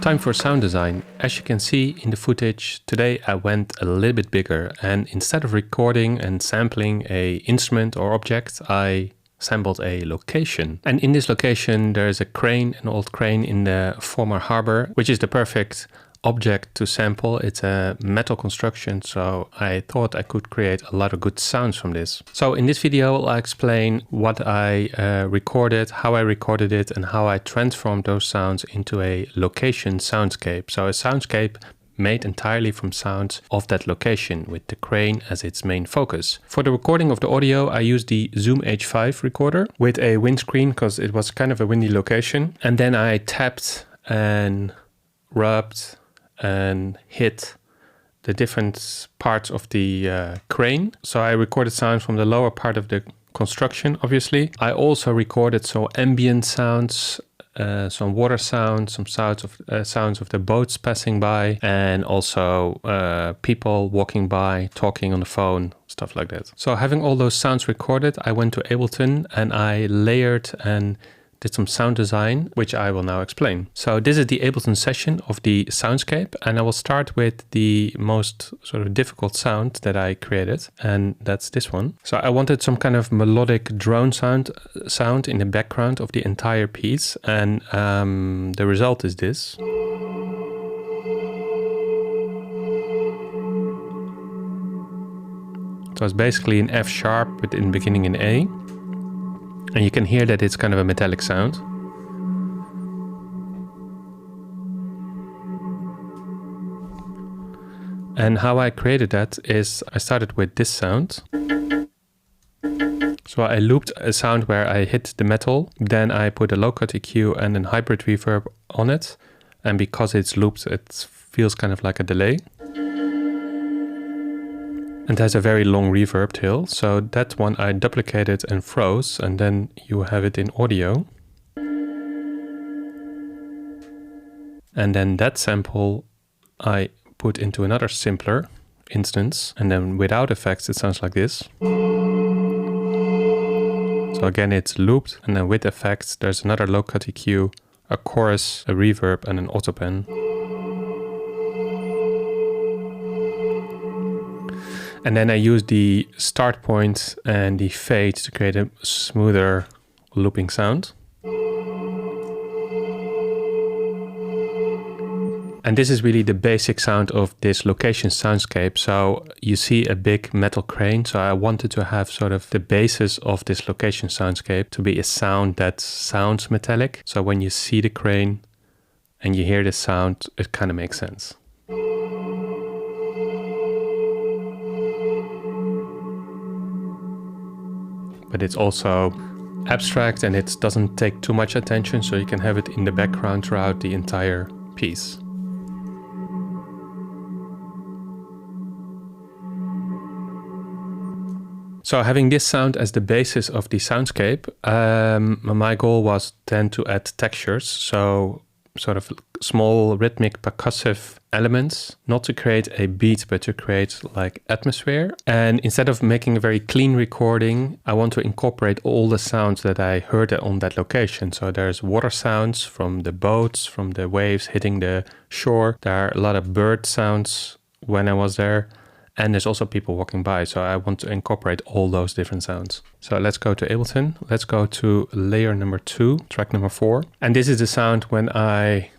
Time for sound design. As you can see in the footage, today I went a little bit bigger, and instead of recording and sampling an instrument or object, I sampled a location. And in this location there is a crane, an old crane in the former harbor, which is the perfect object to sample. It's a metal construction, so I thought I could create a lot of good sounds from this. So in this video I'll explain what I recorded, how I recorded it, and how I transformed those sounds into a location soundscape. So a soundscape made entirely from sounds of that location, with the crane as its main focus. For the recording of the audio I used the Zoom H5 recorder with a windscreen because it was kind of a windy location, and then I tapped and rubbed and hit the different parts of the crane. So I recorded sounds from the lower part of the construction, obviously. I also recorded some ambient sounds, some water sounds, some sounds of the boats passing by, and also people walking by, talking on the phone, stuff like that. So having all those sounds recorded, I went to Ableton and I layered and did some sound design, which I will now explain. So this is the Ableton session of the soundscape, and I will start with the most sort of difficult sound that I created, and that's this one. So I wanted some kind of melodic drone sound in the background of the entire piece, and the result is this. So it's basically an F sharp with in the beginning an A. And you can hear that it's kind of a metallic sound. And how I created that is I started with this sound. So I looped a sound where I hit the metal, then I put a low-cut EQ and a hybrid reverb on it. And because it's looped, it feels kind of like a delay. And has a very long reverb tail. So that one I duplicated and froze, and then you have it in audio. And then that sample I put into another simpler instance, and then without effects it sounds like this. So again it's looped, and then with effects there's another low-cut EQ, a chorus, a reverb, and an autopen. And then I used the start point and the fade to create a smoother looping sound. And this is really the basic sound of this location soundscape. So you see a big metal crane. So I wanted to have sort of the basis of this location soundscape to be a sound that sounds metallic. So when you see the crane and you hear the sound, it kind of makes sense. But it's also abstract and it doesn't take too much attention, so you can have it in the background throughout the entire piece. So having this sound as the basis of the soundscape, my goal was then to add textures, so sort of small rhythmic percussive elements, not to create a beat but to create like atmosphere. And instead of making a very clean recording, I want to incorporate all the sounds that I heard on that location. So there's water sounds from the boats, from the waves hitting the shore. There are a lot of bird sounds when I was there. And there's also people walking by, so I want to incorporate all those different sounds. So let's go to Ableton. Let's go to layer number 2, track number 4. And this is the sound when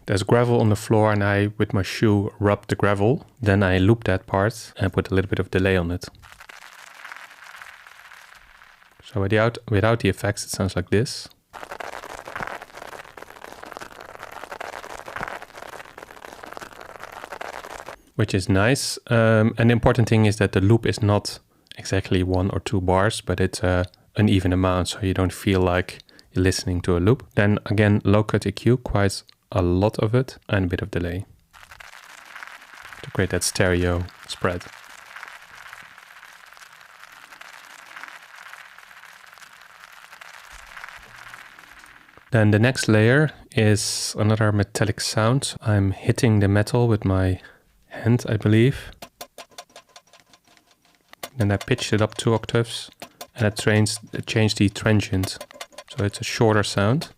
there's gravel on the floor and I, with my shoe, rub the gravel. Then I loop that part and put a little bit of delay on it. So without the effects, it sounds like this. Which is nice. And the important thing is that the loop is not exactly 1 or 2 bars, but it's an even amount, so you don't feel like you're listening to a loop. Then again, low-cut EQ, quite a lot of it, and a bit of delay to create that stereo spread. Then the next layer is another metallic sound. I'm hitting the metal with my hand, I believe. Then I pitched it up 2 octaves and I changed the transient. So it's a shorter sound.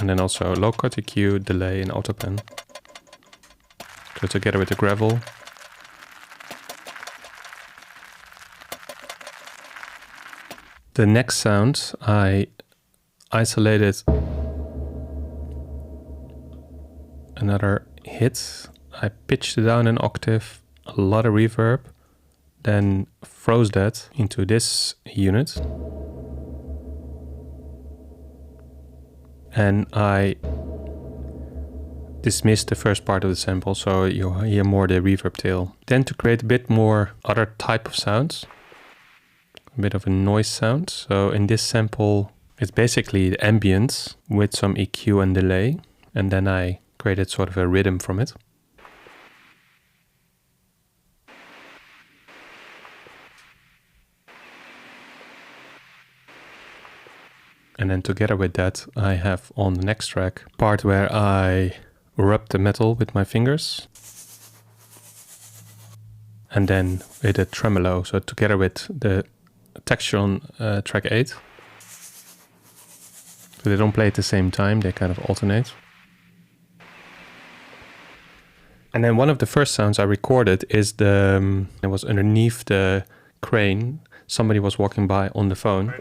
and then also low cut EQ, delay, and autopan. So together with the gravel. The next sound I isolated another hit. I pitched it down an octave, a lot of reverb, then froze that into this unit. And I dismissed the first part of the sample, so you'll hear more the reverb tail. Then to create a bit more other type of sounds, a bit of a noise sound. So in this sample, it's basically the ambience with some EQ and delay. And then I created sort of a rhythm from it. And then together with that, I have on the next track part where I rub the metal with my fingers. And then with a tremolo, so together with the texture on track 8. So they don't play at the same time, they kind of alternate. And then one of the first sounds I recorded is it was underneath the crane. Somebody was walking by on the phone.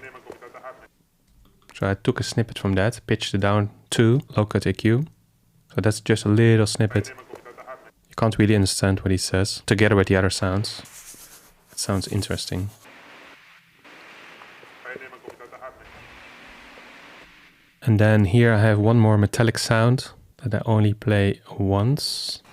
So I took a snippet from that, pitched it down to low cut EQ. So that's just a little snippet. You can't really understand what he says. Together with the other sounds, it sounds interesting. And then here I have one more metallic sound that I only play once.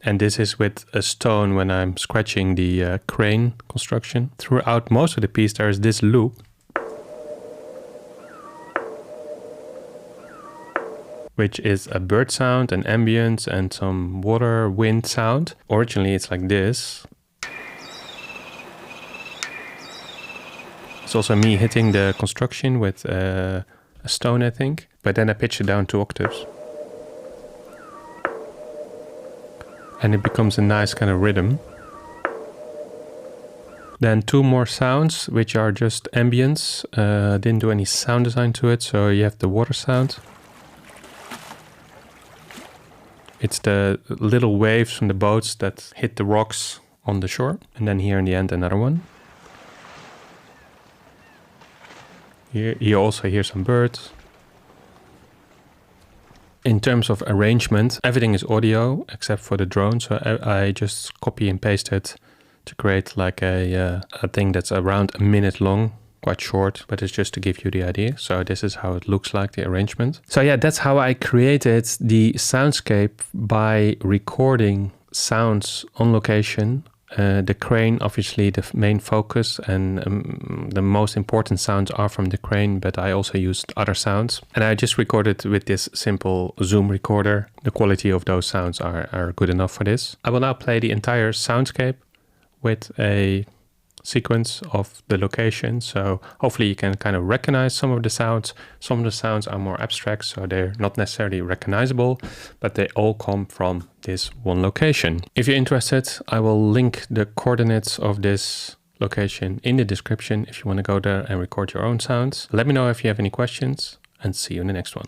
And this is with a stone when I'm scratching the crane construction. Throughout most of the piece there is this loop. Which is a bird sound, an ambience, and some water, wind sound. Originally it's like this. It's also me hitting the construction with a stone, I think. But then I pitch it down 2 octaves. And it becomes a nice kind of rhythm. Then 2 more sounds, which are just ambience. Didn't do any sound design to it, so you have the water sound. It's the little waves from the boats that hit the rocks on the shore. And then here in the end, another one. Here you also hear some birds. In terms of arrangement, everything is audio except for the drone. So I just copy and paste it to create like a thing that's around a minute long, quite short, but it's just to give you the idea. So this is how it looks like, the arrangement. So yeah, that's how I created the soundscape by recording sounds on location. The crane, obviously the main focus, and the most important sounds are from the crane, but I also used other sounds. And I just recorded with this simple Zoom recorder. The quality of those sounds are good enough for this. I will now play the entire soundscape with a sequence of the location. So hopefully you can kind of recognize some of the sounds. Some of the sounds are more abstract, so they're not necessarily recognizable, but they all come from this one location. If you're interested, I will link the coordinates of this location in the description if you want to go there and record your own sounds. Let me know if you have any questions, and see you in the next one.